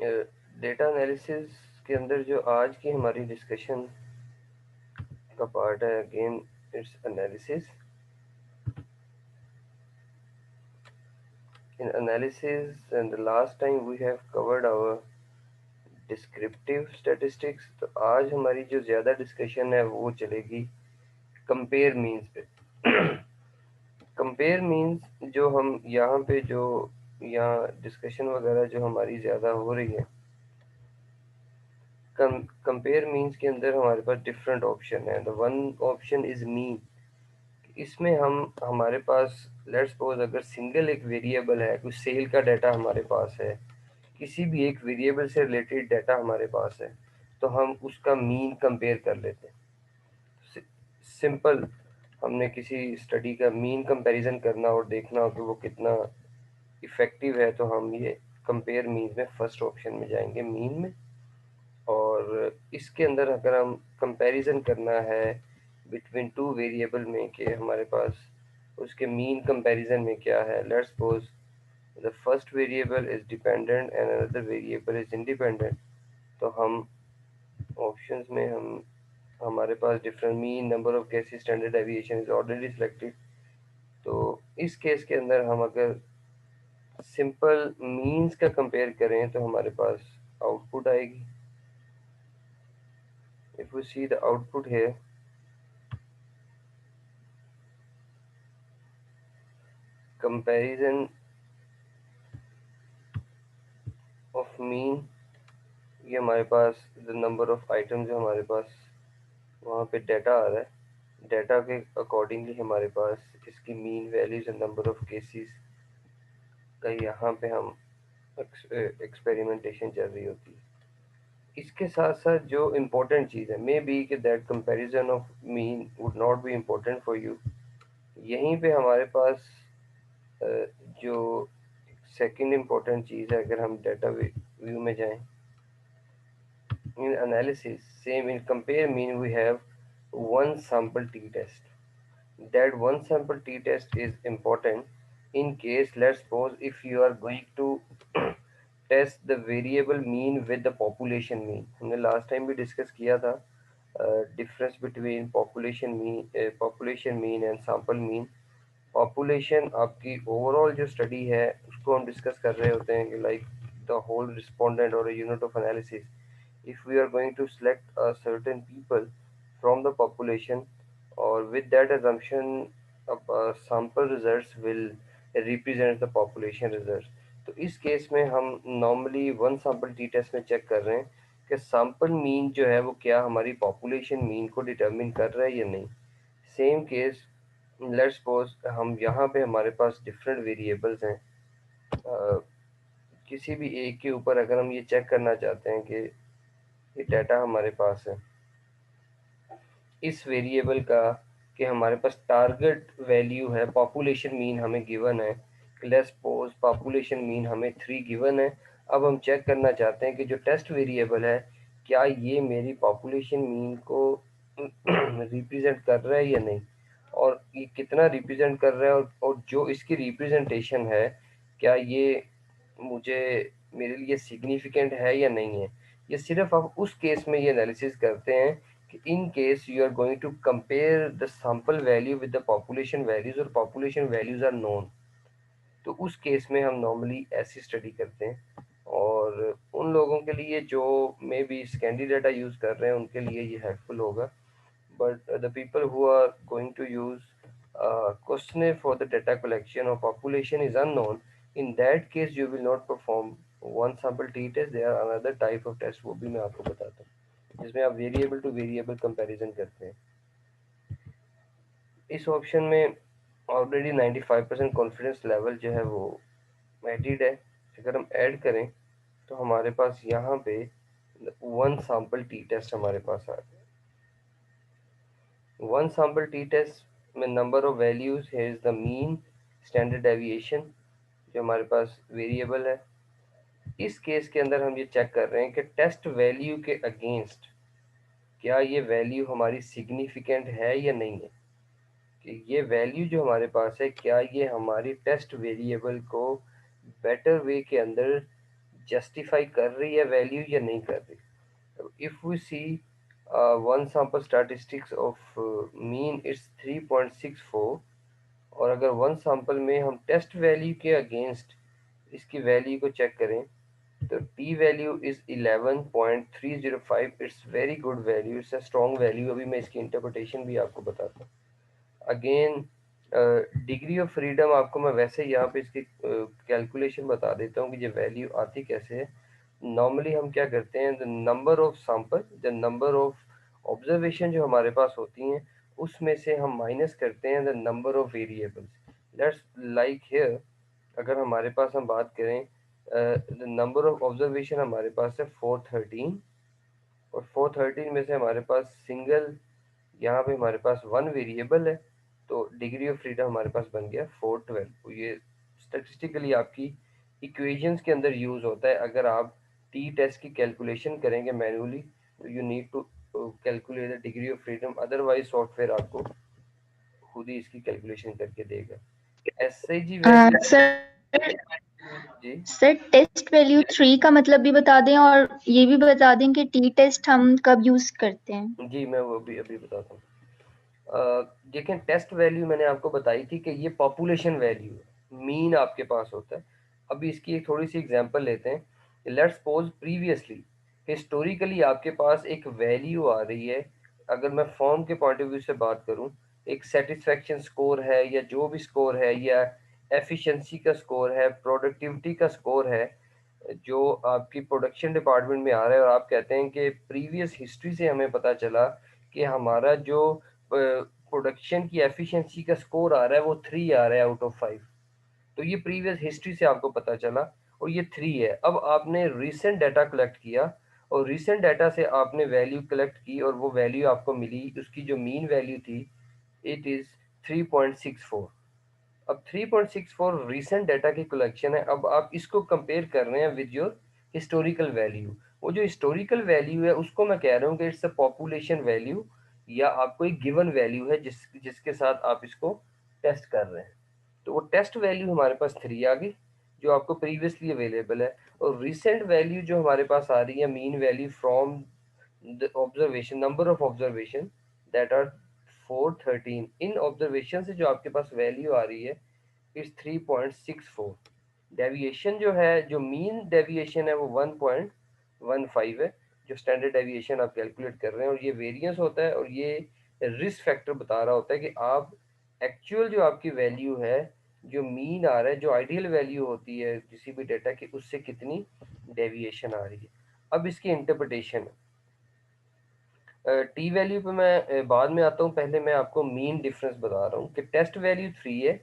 Data analysis के अंदर जो आज की हमारी डिस्कशन का पार्ट है, again it's analysis. In analysis, and the last time we have covered our descriptive statistics, तो आज हमारी जो ज़्यादा डिस्कशन है वो चलेगी कंपेयर मीन्स पे. कंपेयर मीन्स जो हम यहाँ पे जो यहाँ डिस्कशन वगैरह जो हमारी ज़्यादा हो रही है, कंपेयर मीन्स के अंदर हमारे पास डिफरेंट ऑप्शन है. The one option is mean. इसमें हम हमारे पास लेट्स सपोज अगर सिंगल एक वेरिएबल है, कुछ सेल का डाटा हमारे पास है, किसी भी एक वेरिएबल से रिलेटेड डाटा हमारे पास है, तो हम उसका मीन कंपेयर कर लेते हैं. सिंपल, हमने किसी स्टडी का मीन कंपैरिजन करना और देखना हो कि वो कितना इफ़ेक्टिव है, तो हम ये कंपेयर मीन में फर्स्ट ऑप्शन में जाएंगे, मीन में. और इसके अंदर अगर हम कंपैरिजन करना है बिटवीन टू वेरिएबल में कि हमारे पास उसके मीन कंपैरिजन में क्या है, let's suppose the first variable is dependent and another variable is independent, तो हम ऑप्शंस में हम हमारे पास different mean, number of cases, standard deviation is already selected. तो इस केस के अंदर हम अगर सिंपल मीन्स का कंपेयर करें तो हमारे पास आउटपुट आएगी. If we see the output here, comparison of mean, ये हमारे पास द नंबर ऑफ आइटम जो हमारे पास वहाँ पे डाटा आ रहा है, डाटा के अकॉर्डिंगली हमारे पास इसकी mean values and number of cases का यहाँ पे हम एक्सपेरिमेंटेशन चल रही होती है. इसके साथ साथ जो इम्पोर्टेंट चीज़ है, मे बी कि that comparison of mean would not be important for you. यहीं पे हमारे पास अ, जो सेकंड इम्पोर्टेंट चीज़ है, अगर हम डाटा व्यू में जाएं, in analysis same in compare mean we have one sample t test. That one sample t-test is important in case, let's suppose, if you are going to test the variable mean with the population mean. हमने last time भी discuss किया था difference between population mean and sample mean. Population आपकी overall जो study है उसको हम discuss कर रहे होते हैं कि लाइक द होल रिस्पोंडेंट और unit of analysis. if we are going to select a certain people from the population, or with that assumption sample results will represent the population results. तो इस case में हम normally one sample t test में check कर रहे हैं कि sample mean जो है वो क्या हमारी पॉपुलेशन मीन को डिटरमिन कर रहा है या नहीं. सेम केस, लेट्स सपोज हम यहाँ पे हमारे पास डिफरेंट वेरिएबल्स हैं. किसी भी एक के ऊपर अगर हम ये चेक करना चाहते हैं कि ये डाटा हमारे पास है इस वेरिएबल का, कि हमारे पास टारगेट वैल्यू है, पॉपुलेशन मीन हमें गिवन है, लेट्स सपोज पॉपुलेशन मीन हमें 3 गिवन है. अब हम चेक करना चाहते हैं कि जो टेस्ट वेरिएबल है क्या ये मेरी पॉपुलेशन मीन को रिप्रेजेंट कर रहा है या नहीं, और ये कितना रिप्रेजेंट कर रहा है, और जो इसकी रिप्रेजेंटेशन है क्या ये मुझे मेरे लिए सिग्निफिकेंट है या नहीं है. ये सिर्फ आप उस केस में ये एनालिसिस करते हैं कि in case you are going to compare the sample value with the population values, और पॉपुलेशन वैल्यूज आर नोन. तो उस केस में हम नॉर्मली ऐसी स्टडी करते हैं. और उन लोगों के लिए जो may be Scandi data use कर रहे हैं उनके लिए ये हेल्पफुल होगा. but the people who are going to use questionnaire for the data collection or population is unknown. In that case you will not perform one sample t test. There are another type of test, वो भी मैं आपको बताता हूँ जिसमें आप variable two variable comparison करते हैं. इस ऑप्शन में ऑलरेडी 95% कॉन्फिडेंस लेवल जो है वो एडिड है. अगर हम ऐड करें तो हमारे पास यहाँ पे वन सैम्पल टी टेस्ट हमारे पास आ गया. वन सैम्पल टी टेस्ट में नंबर ऑफ वैल्यूज है is the mean, standard deviation जो हमारे पास वेरिएबल है. इस केस के अंदर हम ये चेक कर रहे हैं कि टेस्ट वैल्यू के अगेंस्ट क्या ये वैल्यू हमारी सिग्निफिकेंट है या नहीं है, कि ये वैल्यू जो हमारे पास है क्या ये हमारी टेस्ट वेरिएबल को बेटर वे के अंदर जस्टिफाई कर रही है वैल्यू या नहीं कर रही। If we see one sample statistics of mean it's 3.64, और अगर वन सैंपल में हम टेस्ट वैल्यू के अगेंस्ट इसकी वैल्यू को चेक करें तो t value is 11.305। It's very good value, it's a strong value. अभी मैं इसकी इंटरप्रिटेशन भी आपको बताता हूँ। अगेन डिग्री ऑफ फ्रीडम आपको मैं वैसे यहाँ पे इसकी कैलकुलेशन बता देता हूँ कि ये वैल्यू आती कैसे है। नॉर्मली हम क्या करते हैं, the number of sample, the number of observation जो हमारे पास होती हैं उसमें से हम माइनस करते हैं the number of variables. That's like here, अगर हमारे पास हम बात करें द नंबर ऑफ ऑब्जर्वेशन हमारे पास है 413, और 413 में से हमारे पास सिंगल यहाँ पे हमारे पास वन वेरिएबल है, तो डिग्री ऑफ फ्रीडम हमारे पास बन गया 412। तो ये स्टेटिस्टिकली आपकी इक्वेशंस के अंदर यूज होता है। अगर आप टी टेस्ट की कैलकुलेशन करेंगे मैन्युअली तो you need to calculate the degree of freedom, otherwise software आपको खुद ही इसकी कैलकुलेशन करके देगा। SIG value sir ji sir test value 3 का मतलब भी बता दें और ये भी बता दें कि टी टेस्ट हम कब यूज करते हैं। जी मैं वो भी अभी बताता हूँ। देखें, टेस्ट वैल्यू मैंने आपको बताई थी कि ये पॉपुलेशन वैल्यू है, मीन आपके पास होता है। अभी इसकी एक थोड़ी सी एग्जांपल लेते हैं। लेट्स सपोज प्रीवियसली, हिस्टोरिकली आपके पास एक वैल्यू आ रही है। अगर मैं फॉर्म के पॉइंट ऑफ व्यू से बात करूं, एक सेटिस्फेक्शन स्कोर है या जो भी स्कोर है, या एफिशिएंसी का स्कोर है, प्रोडक्टिविटी का स्कोर है, जो आपकी प्रोडक्शन डिपार्टमेंट में आ रहा है, और आप कहते हैं कि प्रीवियस हिस्ट्री से हमें पता चला कि हमारा जो प्रोडक्शन की एफिशिएंसी का स्कोर आ रहा है वो 3 आ रहा है आउट ऑफ 5। तो ये प्रीवियस हिस्ट्री से आपको पता चला और ये 3 है। अब आपने रिसेंट डाटा कलेक्ट किया और रिसेंट डाटा से आपने वैल्यू कलेक्ट की और वो वैल्यू आपको मिली, उसकी जो मीन वैल्यू थी इट इज़ 3.64। अब 3.64 रीसेंट डाटा की कलेक्शन है। अब आप इसको कंपेयर कर रहे हैं विद योर हिस्टोरिकल वैल्यू। वो जो हिस्टोरिकल वैल्यू है उसको मैं कह रहा हूँ कि इट्स अ पॉपुलेशन वैल्यू, या आपको एक गिवन वैल्यू है जिसके साथ आप इसको टेस्ट कर रहे हैं। तो वो टेस्ट वैल्यू हमारे पास 3 आ गई जो आपको प्रीवियसली अवेलेबल है, और रिसेंट वैल्यू जो हमारे पास आ रही है mean value from the observation, number of observation that are 413। इन ऑब्जर्वेशन से जो आपके पास वैल्यू आ रही है इट्स 3.64। डेविएशन जो है, जो मीन डेविएशन है वो 1.15 है, जो स्टैंडर्ड डेविएशन आप कैलकुलेट कर रहे हैं, और ये वेरिएंस होता है और ये रिस्क फैक्टर बता रहा होता है कि आप एक्चुअल जो आपकी वैल्यू है, जो मीन आ रहा है, जो आइडियल वैल्यू होती है किसी भी डेटा की, उससे कितनी डेविएशन आ रही है। अब इसकी इंटरप्रिटेशन, टी वैल्यू पे मैं बाद में आता हूँ, पहले मैं आपको मीन डिफरेंस बता रहा हूँ कि टेस्ट वैल्यू 3 है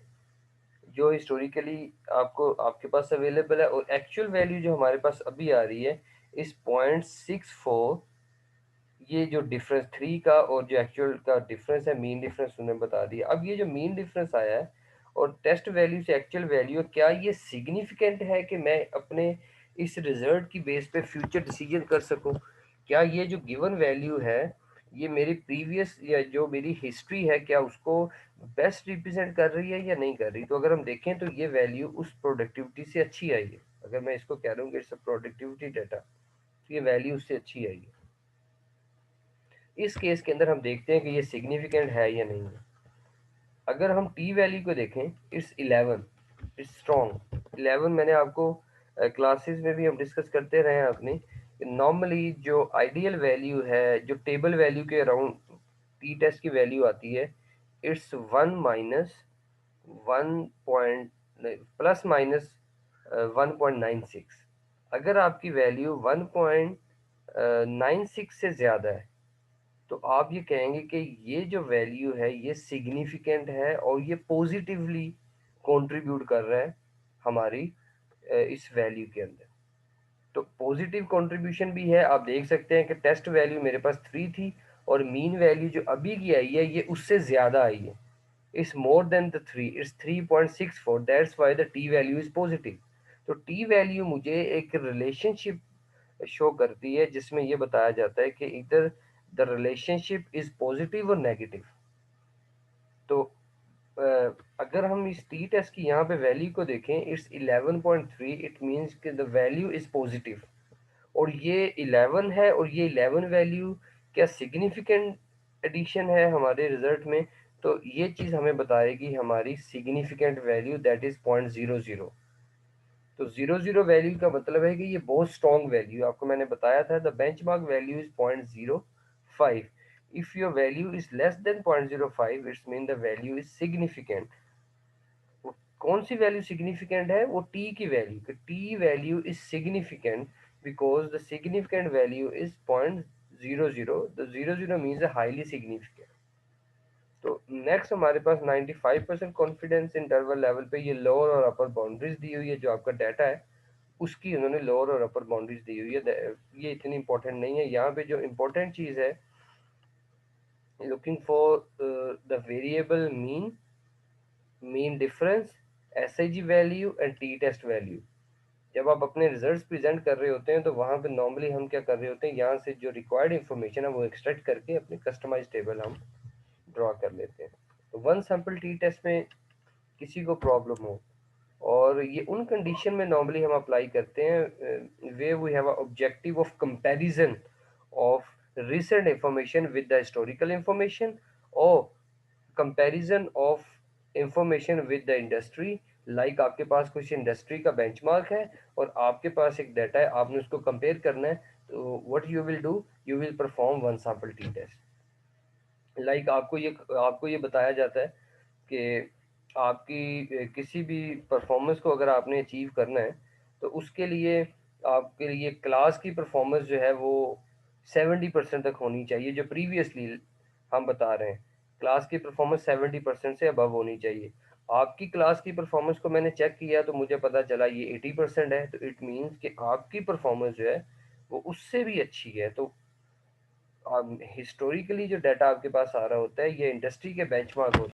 जो हिस्टोरिकली आपको आपके पास अवेलेबल है, और एक्चुअल वैल्यू जो हमारे पास अभी आ रही है इस 0.64। ये जो डिफरेंस 3 का और जो एक्चुअल का डिफरेंस है, मीन डिफरेंस उन्हें बता दिया। अब ये जो मीन डिफरेंस आया है और टेस्ट वैल्यू से एक्चुअल वैल्यू, क्या ये सिग्निफिकेंट है कि मैं अपने इस रिजल्ट की बेस पे फ्यूचर डिसीजन कर सकूं? क्या ये जो गिवन वैल्यू है ये मेरी प्रीवियस या जो मेरी हिस्ट्री है क्या उसको बेस्ट रिप्रेजेंट कर रही है या नहीं कर रही? तो अगर हम देखें तो ये वैल्यू उस प्रोडक्टिविटी से अच्छी आई है। अगर मैं इसको कह रहा हूँ कि इट्स अ प्रोडक्टिविटी डाटा, तो ये वैल्यू उससे अच्छी आई है। इस केस के अंदर हम देखते हैं कि ये सिग्निफिकेंट है या नहीं है। अगर हम टी वैल्यू को देखें इट्स 11, इट्स स्ट्रॉन्ग 11। मैंने आपको क्लासेस में भी हम डिस्कस करते रहे हैं अपनी, नॉर्मली जो आइडियल वैल्यू है, जो टेबल वैल्यू के अराउंड टी टेस्ट की वैल्यू आती है इट्स 1 माइनस 1 प्लस माइनस 1.96। अगर आपकी वैल्यू 1.96 से ज़्यादा है तो आप ये कहेंगे कि ये जो वैल्यू है ये सिग्निफिकेंट है और ये पॉजिटिवली कंट्रीब्यूट कर रहा है हमारी इस वैल्यू के अंदर। तो पॉजिटिव कंट्रीब्यूशन भी है। आप देख सकते हैं कि टेस्ट वैल्यू मेरे पास 3 थी और मीन वैल्यू जो अभी की आई है ये उससे ज़्यादा आई है, it's more than the 3, it's 3.64, that's why the T value is positive. तो टी वैल्यू मुझे एक रिलेशनशिप शो करती है जिसमें ये बताया जाता है कि इधर द रिलेशनशिप इज पॉजिटिव और नेगेटिव। तो अगर हम इस टी टेस्ट की यहाँ पे वैल्यू को देखें, इट्स 11.3, इट मीन्स कि द वैल्यू इज पॉजिटिव। और ये 11 है और ये 11 वैल्यू क्या सिग्निफिकेंट एडिशन है हमारे रिजल्ट में? तो ये चीज़ हमें बताएगी हमारी सिग्निफिकेंट वैल्यू, दैट इज 0.00। तो 00 वैल्यू का मतलब है कि ये बहुत स्ट्रॉन्ग वैल्यू। आपको मैंने बताया था the benchmark value is 0.05। If your value is less than 0.05, it's mean the value is significant. कौन सी वैल्यू सिग्निफिकेंट है? वो टी की वैल्यू, कि T value is significant because the significant value is 0.00। The 00 means highly significant. तो next हमारे पास 95% confidence interval level पे ये lower और अपर बाउंड्रीज दी हुई है। जो आपका डाटा है उसकी उन्होंने लोअर और अपर बाउंड्रीज दी हुई है। ये इतनी इंपॉर्टेंट नहीं है। यहाँ पे जो इंपॉर्टेंट चीज़ है, looking for the variable mean difference, SIG value and t test value. जब आप अपने रिजल्ट्स प्रेजेंट कर रहे होते हैं तो वहाँ पे नॉर्मली हम क्या कर रहे होते हैं, यहाँ से जो रिक्वायर्ड इन्फॉर्मेशन है वो एक्सट्रैक्ट करके अपने कस्टमाइज टेबल हम ड्रॉ कर लेते हैं। तो वन सैम्पल टी टेस्ट में किसी को प्रॉब्लम हो, और ये उन कंडीशन में नॉर्मली हम अप्लाई करते हैं way we have a objective of comparison of recent information with the historical information, or comparison of information with the industry। like आपके पास कुछ इंडस्ट्री का बेंचमार्क है और आपके पास एक डाटा है, आपने उसको कंपेयर करना है। तो what you will do, you will perform one sample t test. आपको ये बताया जाता है कि आपकी किसी भी परफॉर्मेंस को अगर आपने अचीव करना है तो उसके लिए आपके लिए क्लास की परफॉर्मेंस जो है वो 70% तक होनी चाहिए। जो प्रीवियसली हम बता रहे हैं, क्लास की परफॉर्मेंस 70% से अबव होनी चाहिए। आपकी क्लास की परफॉर्मेंस को मैंने चेक किया तो मुझे पता चला ये 80% है। तो इट मीन्स कि आपकी परफॉर्मेंस जो है वो उससे भी अच्छी है। तो हिस्टोरिकली जो डाटा आपके पास आ रहा होता है ये इंडस्ट्री के बेंचमार्क होते हैं।